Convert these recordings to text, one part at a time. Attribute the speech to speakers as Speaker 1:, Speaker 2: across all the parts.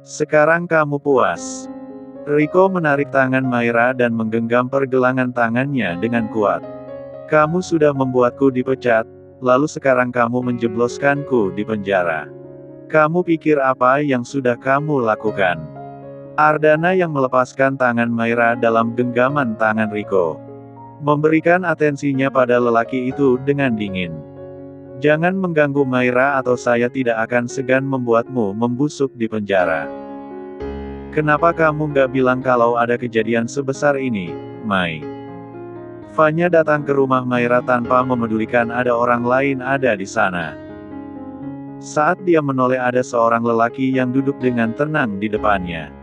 Speaker 1: Sekarang kamu puas. Riko menarik tangan Maira dan menggenggam pergelangan tangannya dengan kuat. Kamu sudah membuatku dipecat, lalu sekarang kamu menjebloskanku di penjara. Kamu pikir apa yang sudah kamu lakukan? Ardana yang melepaskan tangan Maira dalam genggaman tangan Riko. Memberikan atensinya pada lelaki itu dengan dingin. Jangan mengganggu Maira atau saya tidak akan segan membuatmu membusuk di penjara. Kenapa kamu nggak bilang kalau ada kejadian sebesar ini, Mai? Fanya datang ke rumah Maira tanpa memedulikan ada orang lain ada di sana. Saat dia menoleh ada seorang lelaki yang duduk dengan tenang di depannya.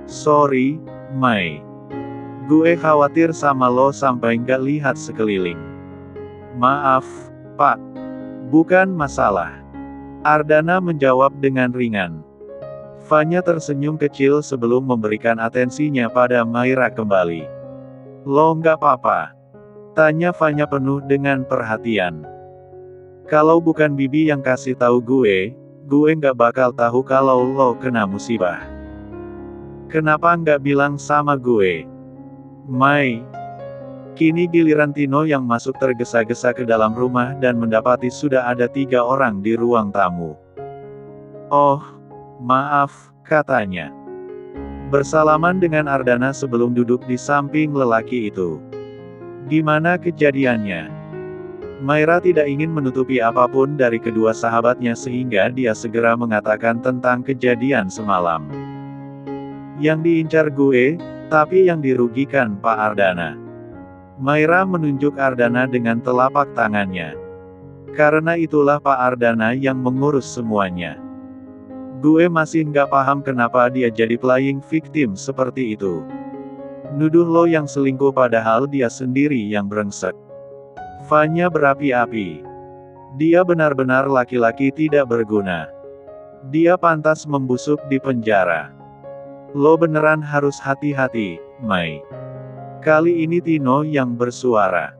Speaker 1: Sorry, Mai. Gue khawatir sama lo sampai nggak lihat sekeliling. Maaf, Pak. Bukan masalah. Ardana menjawab dengan ringan. Fanya tersenyum kecil sebelum memberikan atensinya pada Maira kembali. Lo nggak apa-apa? Tanya Fanya penuh dengan perhatian. Kalau bukan Bibi yang kasih tahu gue nggak bakal tahu kalau lo kena musibah. Kenapa nggak bilang sama gue? Mai. Kini giliran Tino yang masuk tergesa-gesa ke dalam rumah dan mendapati sudah ada 3 orang di ruang tamu. Oh, maaf, katanya. Bersalaman dengan Ardana sebelum duduk di samping lelaki itu. Gimana kejadiannya? Maira tidak ingin menutupi apapun dari kedua sahabatnya sehingga dia segera mengatakan tentang kejadian semalam. Yang diincar gue, tapi yang dirugikan Pak Ardana. Maira menunjuk Ardana dengan telapak tangannya. Karena itulah Pak Ardana yang mengurus semuanya. Gue masih nggak paham kenapa dia jadi playing victim seperti itu. Nuduh lo yang selingkuh padahal dia sendiri yang brengsek. Fanya berapi-api. Dia benar-benar laki-laki tidak berguna. Dia pantas membusuk di penjara. Lo beneran harus hati-hati, Mai. Kali ini Tino yang bersuara.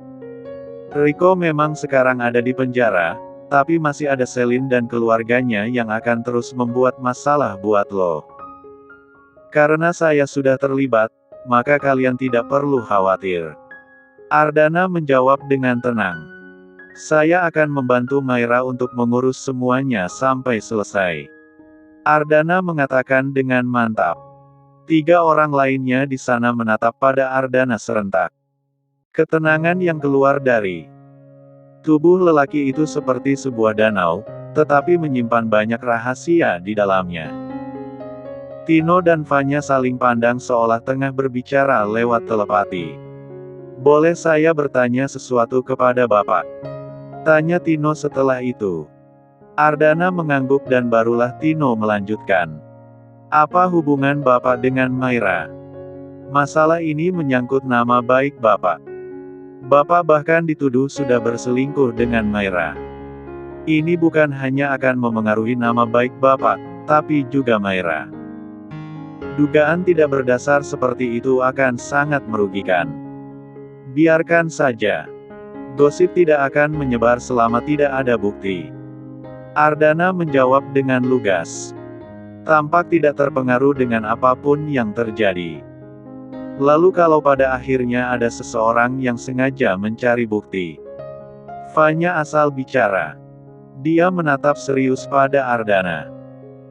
Speaker 1: Riko memang sekarang ada di penjara, tapi masih ada Selin dan keluarganya yang akan terus membuat masalah buat lo. Karena saya sudah terlibat, maka kalian tidak perlu khawatir. Ardana menjawab dengan tenang. Saya akan membantu Maira untuk mengurus semuanya sampai selesai. Ardana mengatakan dengan mantap. 3 orang lainnya di sana menatap pada Ardana serentak. Ketenangan yang keluar dari tubuh lelaki itu seperti sebuah danau, tetapi menyimpan banyak rahasia di dalamnya. Tino dan Fanya saling pandang seolah tengah berbicara lewat telepati. Boleh saya bertanya sesuatu kepada Bapak? Tanya Tino setelah itu. Ardana mengangguk dan barulah Tino melanjutkan. Apa hubungan Bapak dengan Maira? Masalah ini menyangkut nama baik Bapak. Bapak bahkan dituduh sudah berselingkuh dengan Maira. Ini bukan hanya akan memengaruhi nama baik Bapak, tapi juga Maira. Dugaan tidak berdasar seperti itu akan sangat merugikan. Biarkan saja. Gosip tidak akan menyebar selama tidak ada bukti. Ardana menjawab dengan lugas. Tampak tidak terpengaruh dengan apapun yang terjadi. Lalu kalau pada akhirnya ada seseorang yang sengaja mencari bukti. Fanya asal bicara. Dia menatap serius pada Ardana.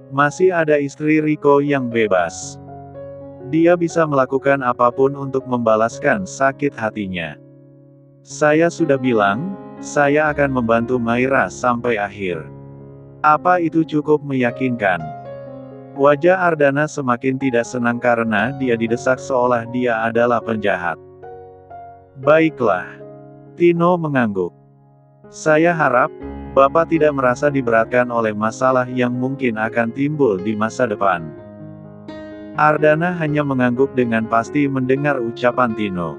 Speaker 1: Masih ada istri Riko yang bebas. Dia bisa melakukan apapun untuk membalaskan sakit hatinya. Saya sudah bilang, saya akan membantu Maira sampai akhir. Apa itu cukup meyakinkan? Wajah Ardana semakin tidak senang karena dia didesak seolah dia adalah penjahat. Baiklah. Tino mengangguk. Saya harap, Bapak tidak merasa diberatkan oleh masalah yang mungkin akan timbul di masa depan. Ardana hanya mengangguk dengan pasti mendengar ucapan Tino.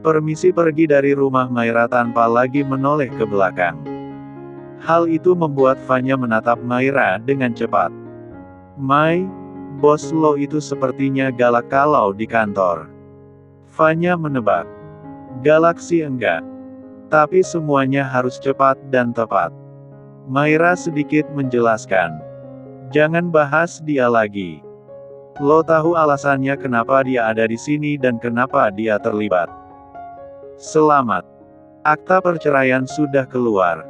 Speaker 1: Permisi pergi dari rumah Maira tanpa lagi menoleh ke belakang. Hal itu membuat Fanya menatap Maira dengan cepat. Mai, bos lo itu sepertinya galak kalau di kantor. Fanya menebak. Galak sih enggak. Tapi semuanya harus cepat dan tepat. Maira sedikit menjelaskan. Jangan bahas dia lagi. Lo tahu alasannya kenapa dia ada di sini dan kenapa dia terlibat. Selamat. Akta perceraian sudah keluar.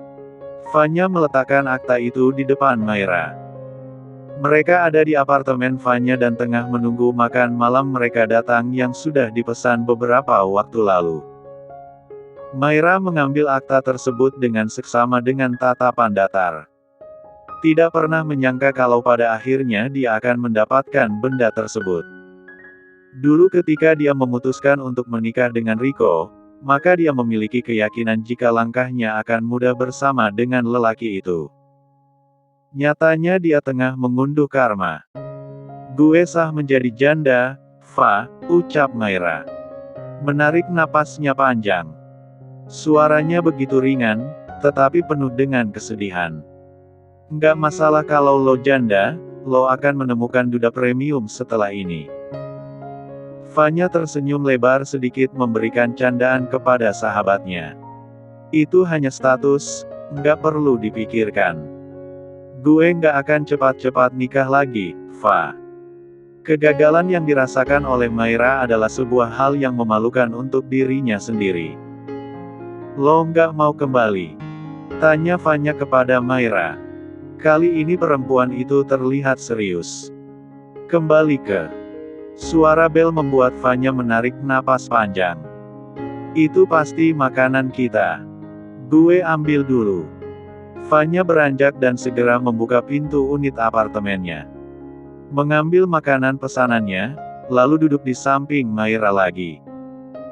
Speaker 1: Fanya meletakkan akta itu di depan Maira. Mereka ada di apartemen Fanya dan tengah menunggu makan malam mereka datang yang sudah dipesan beberapa waktu lalu. Maira mengambil akta tersebut dengan seksama dengan tatapan datar. Tidak pernah menyangka kalau pada akhirnya dia akan mendapatkan benda tersebut. Dulu ketika dia memutuskan untuk menikah dengan Rico, maka dia memiliki keyakinan jika langkahnya akan mudah bersama dengan lelaki itu. Nyatanya dia tengah mengunduh karma. Gue sah menjadi janda, Fa, ucap Maira. Menarik napasnya panjang. Suaranya begitu ringan, tetapi penuh dengan kesedihan. Nggak masalah kalau lo janda, lo akan menemukan duda premium setelah ini. Fanya tersenyum lebar sedikit memberikan candaan kepada sahabatnya. Itu hanya status, nggak perlu dipikirkan. Gue nggak akan cepat-cepat nikah lagi, Fa. Kegagalan yang dirasakan oleh Maira adalah sebuah hal yang memalukan untuk dirinya sendiri. Lo nggak mau kembali? Tanya Fanya kepada Maira. Kali ini perempuan itu terlihat serius. Kembali ke. Suara bel membuat Fanya menarik napas panjang. Itu pasti makanan kita. Gue ambil dulu. Fanya beranjak dan segera membuka pintu unit apartemennya. Mengambil makanan pesanannya, lalu duduk di samping Maira lagi.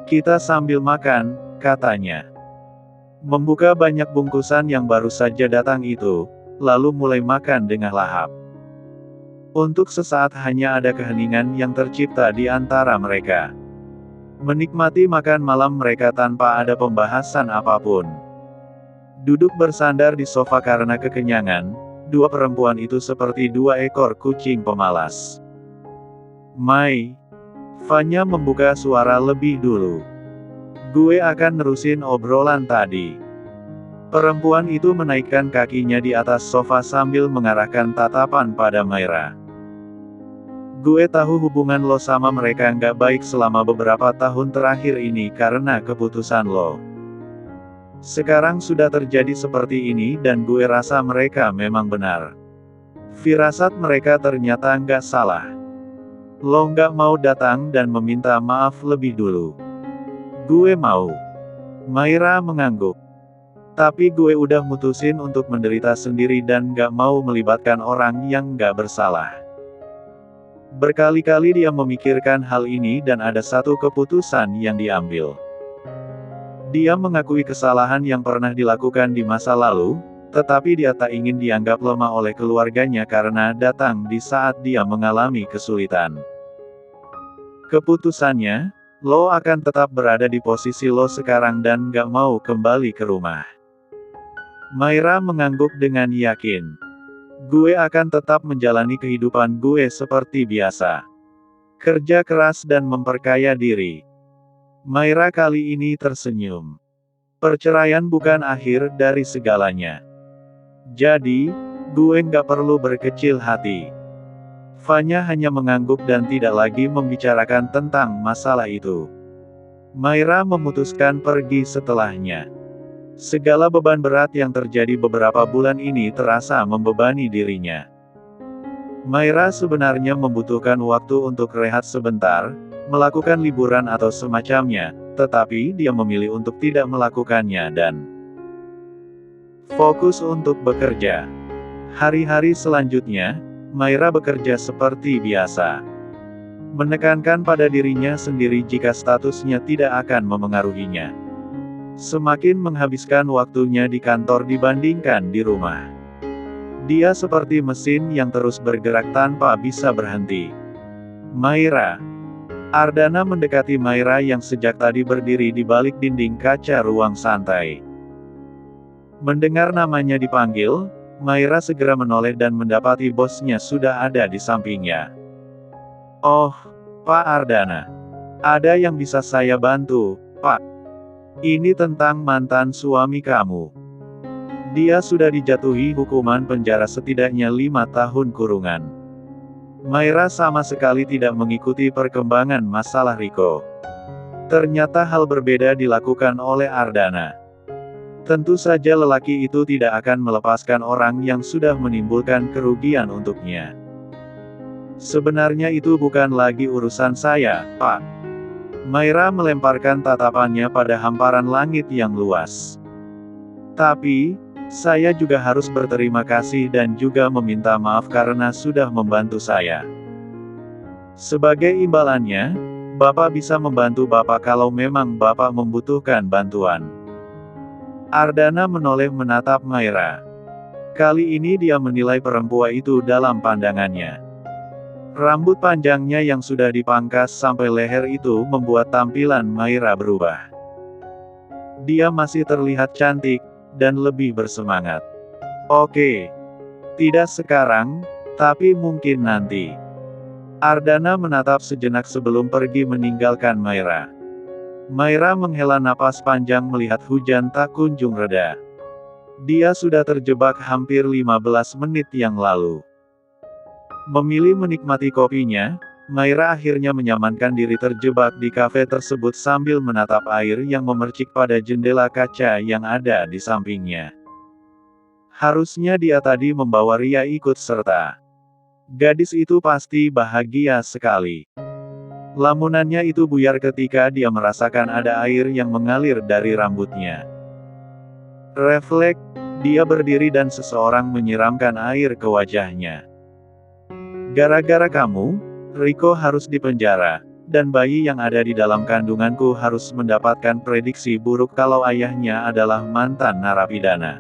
Speaker 1: Kita sambil makan, katanya. Membuka banyak bungkusan yang baru saja datang itu, lalu mulai makan dengan lahap. Untuk sesaat hanya ada keheningan yang tercipta di antara mereka. Menikmati makan malam mereka tanpa ada pembahasan apapun. Duduk bersandar di sofa karena kekenyangan, dua perempuan itu seperti dua ekor kucing pemalas. Mai. Fanya membuka suara lebih dulu. Gue akan nerusin obrolan tadi. Perempuan itu menaikkan kakinya di atas sofa sambil mengarahkan tatapan pada Maira. Gue tahu hubungan lo sama mereka nggak baik selama beberapa tahun terakhir ini karena keputusan lo. Sekarang sudah terjadi seperti ini dan gue rasa mereka memang benar. Firasat mereka ternyata nggak salah. Lo nggak mau datang dan meminta maaf lebih dulu. Gue mau. Maira mengangguk. Tapi gue udah mutusin untuk menderita sendiri dan gak mau melibatkan orang yang gak bersalah. Berkali-kali dia memikirkan hal ini dan ada satu keputusan yang diambil. Dia mengakui kesalahan yang pernah dilakukan di masa lalu, tetapi dia tak ingin dianggap lemah oleh keluarganya karena datang di saat dia mengalami kesulitan. Keputusannya, lo akan tetap berada di posisi lo sekarang dan gak mau kembali ke rumah. Maira mengangguk dengan yakin. Gue akan tetap menjalani kehidupan gue seperti biasa. Kerja keras dan memperkaya diri. Maira kali ini tersenyum. Perceraian bukan akhir dari segalanya. Jadi, gue nggak perlu berkecil hati. Fanya hanya mengangguk dan tidak lagi membicarakan tentang masalah itu. Maira memutuskan pergi setelahnya. Segala beban berat yang terjadi beberapa bulan ini terasa membebani dirinya. Maira sebenarnya membutuhkan waktu untuk rehat sebentar, melakukan liburan atau semacamnya, tetapi dia memilih untuk tidak melakukannya dan fokus untuk bekerja. Hari-hari selanjutnya, Maira bekerja seperti biasa. Menekankan pada dirinya sendiri jika statusnya tidak akan memengaruhinya. Semakin menghabiskan waktunya di kantor dibandingkan di rumah. Dia seperti mesin yang terus bergerak tanpa bisa berhenti. Maira. Ardana mendekati Maira yang sejak tadi berdiri di balik dinding kaca ruang santai. Mendengar namanya dipanggil, Maira segera menoleh dan mendapati bosnya sudah ada di sampingnya. Oh, Pak Ardana. Ada yang bisa saya bantu, Pak? Ini tentang mantan suami kamu. Dia sudah dijatuhi hukuman penjara setidaknya 5 tahun kurungan. Maira sama sekali tidak mengikuti perkembangan masalah Riko. Ternyata hal berbeda dilakukan oleh Ardana. Tentu saja lelaki itu tidak akan melepaskan orang yang sudah menimbulkan kerugian untuknya. Sebenarnya itu bukan lagi urusan saya, Pak. Maira melemparkan tatapannya pada hamparan langit yang luas. Tapi, saya juga harus berterima kasih dan juga meminta maaf karena sudah membantu saya. Sebagai imbalannya, Bapak bisa membantu Bapak kalau memang Bapak membutuhkan bantuan. Ardana menoleh menatap Maira. Kali ini dia menilai perempuan itu dalam pandangannya. Rambut panjangnya yang sudah dipangkas sampai leher itu membuat tampilan Maira berubah. Dia masih terlihat cantik, dan lebih bersemangat. Oke. Tidak sekarang, tapi mungkin nanti. Ardana menatap sejenak sebelum pergi meninggalkan Maira. Maira menghela napas panjang melihat hujan tak kunjung reda. Dia sudah terjebak hampir 15 menit yang lalu. Memilih menikmati kopinya, Maira akhirnya menyamankan diri terjebak di kafe tersebut sambil menatap air yang memercik pada jendela kaca yang ada di sampingnya. Harusnya dia tadi membawa Ria ikut serta. Gadis itu pasti bahagia sekali. Lamunannya itu buyar ketika dia merasakan ada air yang mengalir dari rambutnya. Refleks, dia berdiri dan seseorang menyiramkan air ke wajahnya. Gara-gara kamu, Riko harus dipenjara, dan bayi yang ada di dalam kandunganku harus mendapatkan prediksi buruk kalau ayahnya adalah mantan narapidana.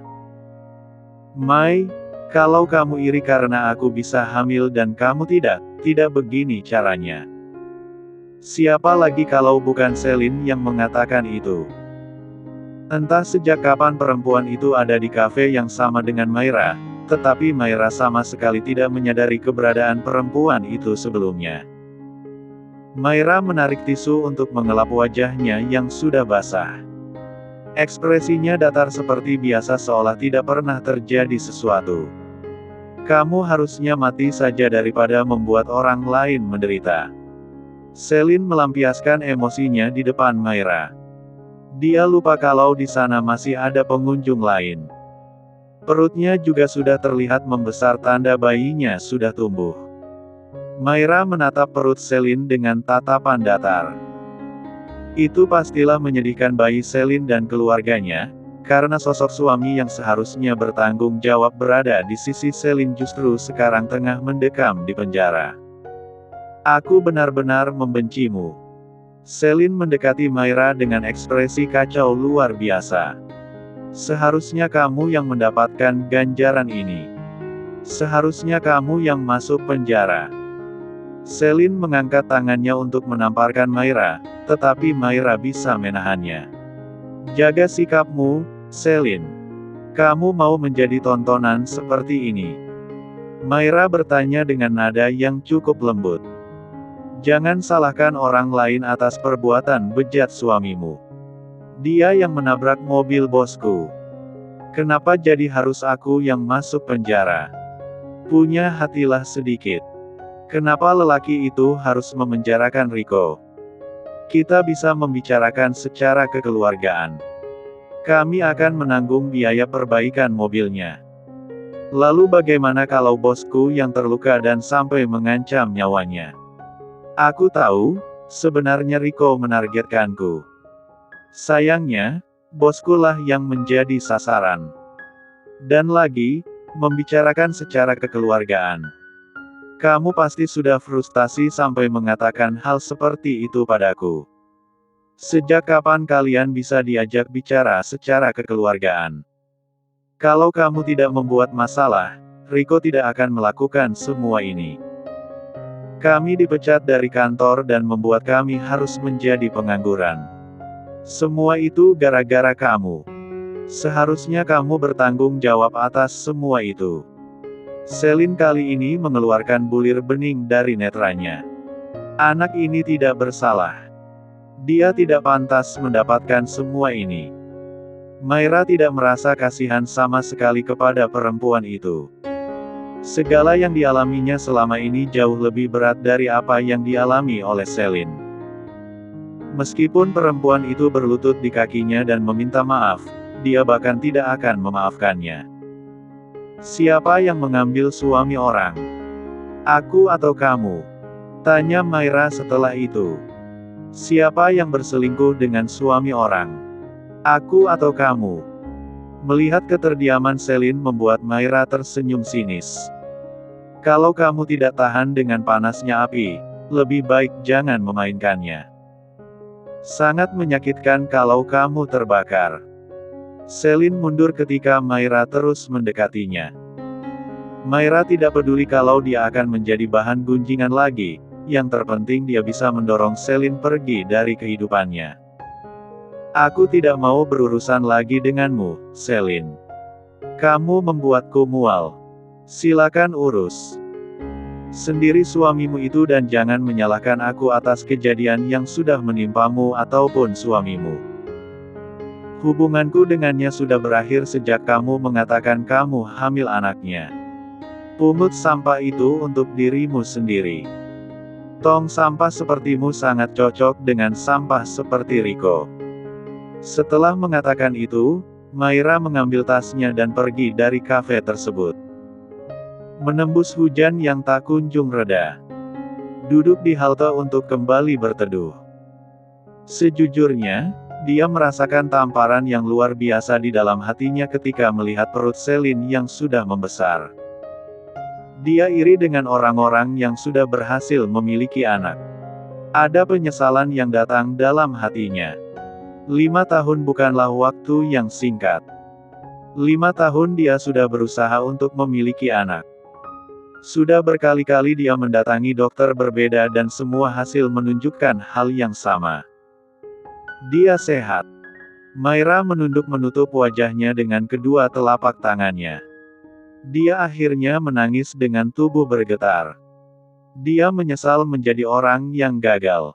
Speaker 1: Mai, kalau kamu iri karena aku bisa hamil dan kamu tidak begini caranya. Siapa lagi kalau bukan Selin yang mengatakan itu? Entah sejak kapan perempuan itu ada di kafe yang sama dengan Maira, tetapi Maira sama sekali tidak menyadari keberadaan perempuan itu sebelumnya. Maira menarik tisu untuk mengelap wajahnya yang sudah basah. Ekspresinya datar seperti biasa seolah tidak pernah terjadi sesuatu. Kamu harusnya mati saja daripada membuat orang lain menderita. Selin melampiaskan emosinya di depan Maira. Dia lupa kalau di sana masih ada pengunjung lain. Perutnya juga sudah terlihat membesar tanda bayinya sudah tumbuh. Maira menatap perut Selin dengan tatapan datar. Itu pastilah menyedihkan bagi Selin dan keluarganya, karena sosok suami yang seharusnya bertanggung jawab berada di sisi Selin justru sekarang tengah mendekam di penjara. Aku benar-benar membencimu. Selin mendekati Maira dengan ekspresi kacau luar biasa. Seharusnya kamu yang mendapatkan ganjaran ini. Seharusnya kamu yang masuk penjara. Selin mengangkat tangannya untuk menamparkan Maira, tetapi Maira bisa menahannya. Jaga sikapmu, Selin. Kamu mau menjadi tontonan seperti ini? Maira bertanya dengan nada yang cukup lembut. Jangan salahkan orang lain atas perbuatan bejat suamimu. Dia yang menabrak mobil bosku. Kenapa jadi harus aku yang masuk penjara? Punya hatilah sedikit. Kenapa lelaki itu harus memenjarakan Riko? Kita bisa membicarakan secara kekeluargaan. Kami akan menanggung biaya perbaikan mobilnya. Lalu bagaimana kalau bosku yang terluka dan sampai mengancam nyawanya? Aku tahu, sebenarnya Riko menargetkanku. Sayangnya, boskulah yang menjadi sasaran. Dan lagi, membicarakan secara kekeluargaan. Kamu pasti sudah frustasi sampai mengatakan hal seperti itu padaku. Sejak kapan kalian bisa diajak bicara secara kekeluargaan? Kalau kamu tidak membuat masalah, Riko tidak akan melakukan semua ini. Kami dipecat dari kantor dan membuat kami harus menjadi pengangguran. Semua itu gara-gara kamu. Seharusnya kamu bertanggung jawab atas semua itu. Selin kali ini mengeluarkan bulir bening dari netranya. Anak ini tidak bersalah. Dia tidak pantas mendapatkan semua ini. Maira tidak merasa kasihan sama sekali kepada perempuan itu. Segala yang dialaminya selama ini jauh lebih berat dari apa yang dialami oleh Selin. Meskipun perempuan itu berlutut di kakinya dan meminta maaf, dia bahkan tidak akan memaafkannya. Siapa yang mengambil suami orang? Aku atau kamu? Tanya Maira setelah itu. Siapa yang berselingkuh dengan suami orang? Aku atau kamu? Melihat keterdiaman Selin membuat Maira tersenyum sinis. Kalau kamu tidak tahan dengan panasnya api, lebih baik jangan memainkannya. Sangat menyakitkan kalau kamu terbakar. Selin mundur ketika Maira terus mendekatinya. Maira tidak peduli kalau dia akan menjadi bahan gunjingan lagi, yang terpenting dia bisa mendorong Selin pergi dari kehidupannya. Aku tidak mau berurusan lagi denganmu, Selin. Kamu membuatku mual. Silakan urus sendiri suamimu itu dan jangan menyalahkan aku atas kejadian yang sudah menimpamu ataupun suamimu. Hubunganku dengannya sudah berakhir sejak kamu mengatakan kamu hamil anaknya. Pungut sampah itu untuk dirimu sendiri. Tong sampah sepertimu sangat cocok dengan sampah seperti Riko. Setelah mengatakan itu, Maira mengambil tasnya dan pergi dari kafe tersebut. Menembus hujan yang tak kunjung reda. Duduk di halte untuk kembali berteduh. Sejujurnya, dia merasakan tamparan yang luar biasa di dalam hatinya ketika melihat perut Selin yang sudah membesar. Dia iri dengan orang-orang yang sudah berhasil memiliki anak. Ada penyesalan yang datang dalam hatinya. 5 tahun bukanlah waktu yang singkat. 5 tahun dia sudah berusaha untuk memiliki anak. Sudah berkali-kali dia mendatangi dokter berbeda dan semua hasil menunjukkan hal yang sama. Dia sehat. Maira menunduk menutup wajahnya dengan kedua telapak tangannya. Dia akhirnya menangis dengan tubuh bergetar. Dia menyesal menjadi orang yang gagal.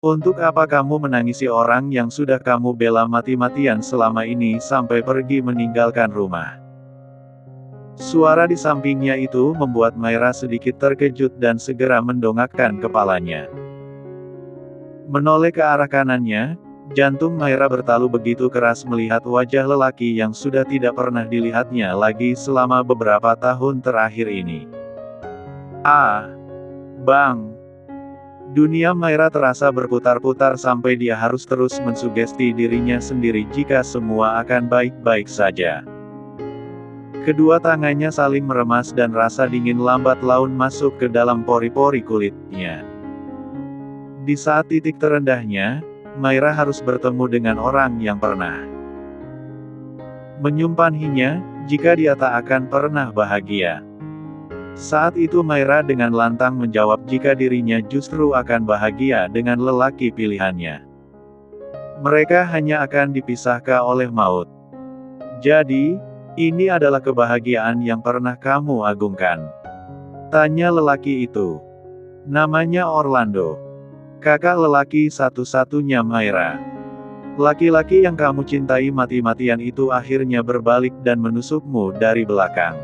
Speaker 1: Untuk apa kamu menangisi orang yang sudah kamu bela mati-matian selama ini sampai pergi meninggalkan rumah? Suara di sampingnya itu membuat Maira sedikit terkejut dan segera mendongakkan kepalanya. Menoleh ke arah kanannya, jantung Maira bertalu begitu keras melihat wajah lelaki yang sudah tidak pernah dilihatnya lagi selama beberapa tahun terakhir ini. Ah! Bang! Dunia Maira terasa berputar-putar sampai dia harus terus mensugesti dirinya sendiri jika semua akan baik-baik saja. Kedua tangannya saling meremas dan rasa dingin lambat laun masuk ke dalam pori-pori kulitnya. Di saat titik terendahnya, Maira harus bertemu dengan orang yang pernah menyumpahinya, jika dia tak akan pernah bahagia. Saat itu Maira dengan lantang menjawab jika dirinya justru akan bahagia dengan lelaki pilihannya. Mereka hanya akan dipisahkan oleh maut. Jadi, ini adalah kebahagiaan yang pernah kamu agungkan? Tanya lelaki itu. Namanya Orlando. Kakak lelaki satu-satunya Maira. Laki-laki yang kamu cintai mati-matian itu akhirnya berbalik dan menusukmu dari belakang.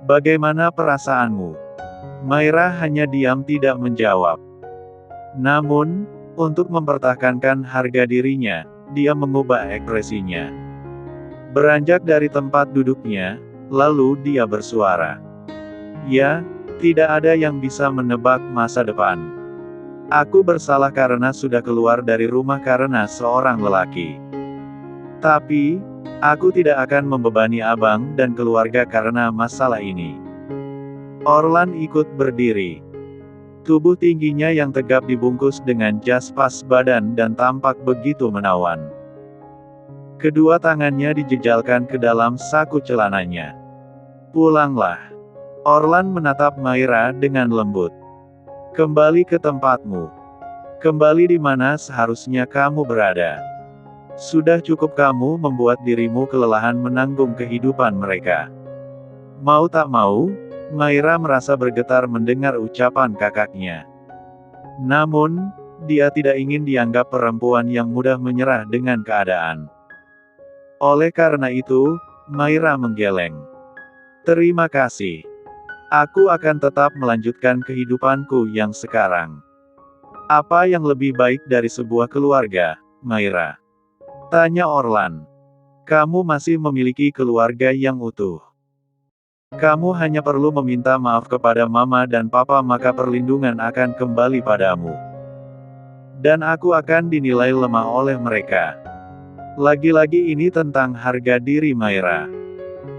Speaker 1: Bagaimana perasaanmu? Maira hanya diam tidak menjawab. Namun, untuk mempertahankan harga dirinya, dia mengubah ekspresinya. Beranjak dari tempat duduknya, lalu dia bersuara. Ya, tidak ada yang bisa menebak masa depan. Aku bersalah karena sudah keluar dari rumah karena seorang lelaki. Tapi, aku tidak akan membebani abang dan keluarga karena masalah ini. Orlan ikut berdiri. Tubuh tingginya yang tegap dibungkus dengan jas pas badan dan tampak begitu menawan. Kedua tangannya dijejalkan ke dalam saku celananya. Pulanglah. Orlan menatap Maira dengan lembut. Kembali ke tempatmu. Kembali di mana seharusnya kamu berada. Sudah cukup kamu membuat dirimu kelelahan menanggung kehidupan mereka. Mau tak mau, Maira merasa bergetar mendengar ucapan kakaknya. Namun, dia tidak ingin dianggap perempuan yang mudah menyerah dengan keadaan. Oleh karena itu, Maira menggeleng. Terima kasih. Aku akan tetap melanjutkan kehidupanku yang sekarang. Apa yang lebih baik dari sebuah keluarga, Maira? Tanya Orlan. Kamu masih memiliki keluarga yang utuh. Kamu hanya perlu meminta maaf kepada mama dan papa maka perlindungan akan kembali padamu. Dan aku akan dinilai lemah oleh mereka. Lagi-lagi ini tentang harga diri Maira.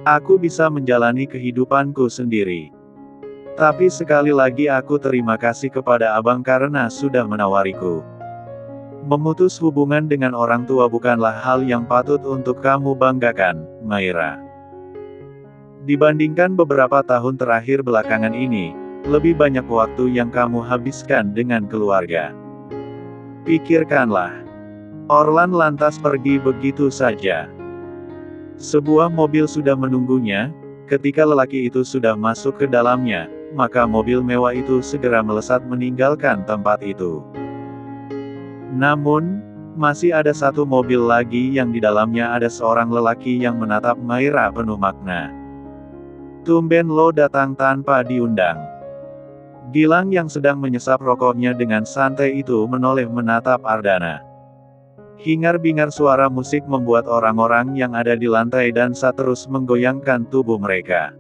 Speaker 1: Aku bisa menjalani kehidupanku sendiri. Tapi sekali lagi aku terima kasih kepada abang karena sudah menawariku. Memutus hubungan dengan orang tua bukanlah hal yang patut untuk kamu banggakan, Maira. Dibandingkan beberapa tahun terakhir belakangan ini, lebih banyak waktu yang kamu habiskan dengan keluarga. Pikirkanlah. Orlan lantas pergi begitu saja. Sebuah mobil sudah menunggunya. Ketika lelaki itu sudah masuk ke dalamnya, maka mobil mewah itu segera melesat meninggalkan tempat itu. Namun, masih ada satu mobil lagi yang di dalamnya ada seorang lelaki yang menatap Maira penuh makna. Tumben lo datang tanpa diundang. Gilang yang sedang menyesap rokoknya dengan santai itu menoleh menatap Ardana. Hingar-bingar suara musik membuat orang-orang yang ada di lantai dansa terus menggoyangkan tubuh mereka.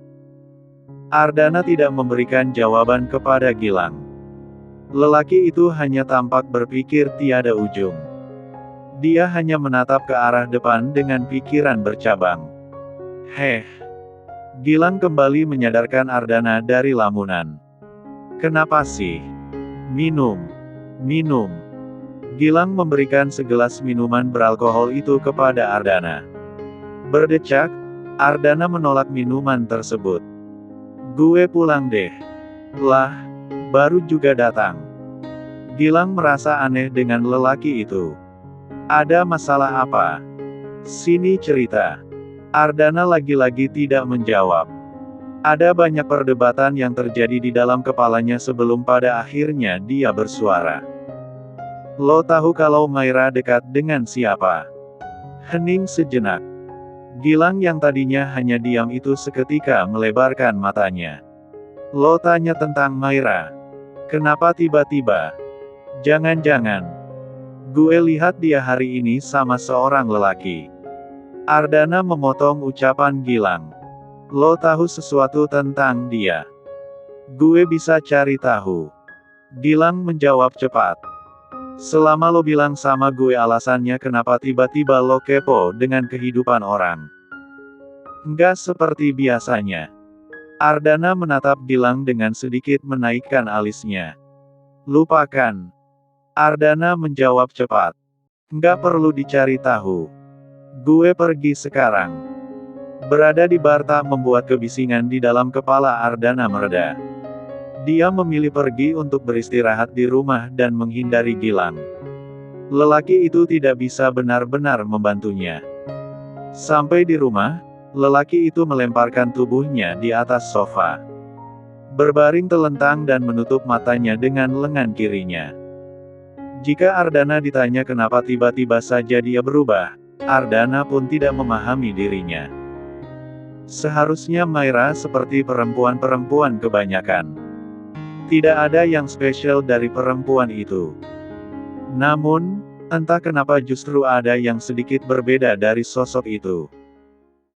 Speaker 1: Ardana tidak memberikan jawaban kepada Gilang. Lelaki itu hanya tampak berpikir tiada ujung. Dia hanya menatap ke arah depan dengan pikiran bercabang. Heh. Gilang kembali menyadarkan Ardana dari lamunan. Kenapa sih? Minum. Minum. Gilang memberikan segelas minuman beralkohol itu kepada Ardana. Berdecak, Ardana menolak minuman tersebut. Gue pulang deh. Lah, baru juga datang. Gilang merasa aneh dengan lelaki itu. Ada masalah apa? Sini cerita. Ardana lagi-lagi tidak menjawab. Ada banyak perdebatan yang terjadi di dalam kepalanya sebelum pada akhirnya dia bersuara. Lo tahu kalau Maira dekat dengan siapa? Hening sejenak. Gilang yang tadinya hanya diam itu seketika melebarkan matanya. Lo tanya tentang Maira. Kenapa tiba-tiba? Jangan-jangan. Gue lihat dia hari ini sama seorang lelaki. Ardana memotong ucapan Gilang. Lo tahu sesuatu tentang dia? Gue bisa cari tahu. Gilang menjawab cepat. Selama lo bilang sama gue alasannya kenapa tiba-tiba lo kepo dengan kehidupan orang. Nggak seperti biasanya. Ardana menatap Gilang dengan sedikit menaikkan alisnya. Lupakan. Ardana menjawab cepat. Nggak perlu dicari tahu. Gue pergi sekarang. Berada di bar tak membuat kebisingan di dalam kepala Ardana mereda. Dia memilih pergi untuk beristirahat di rumah dan menghindari Gilang. Lelaki itu tidak bisa benar-benar membantunya. Sampai di rumah, lelaki itu melemparkan tubuhnya di atas sofa. Berbaring telentang dan menutup matanya dengan lengan kirinya. Jika Ardana ditanya kenapa tiba-tiba saja dia berubah, Ardana pun tidak memahami dirinya. Seharusnya Maira seperti perempuan-perempuan kebanyakan. Tidak ada yang spesial dari perempuan itu. Namun, entah kenapa justru ada yang sedikit berbeda dari sosok itu.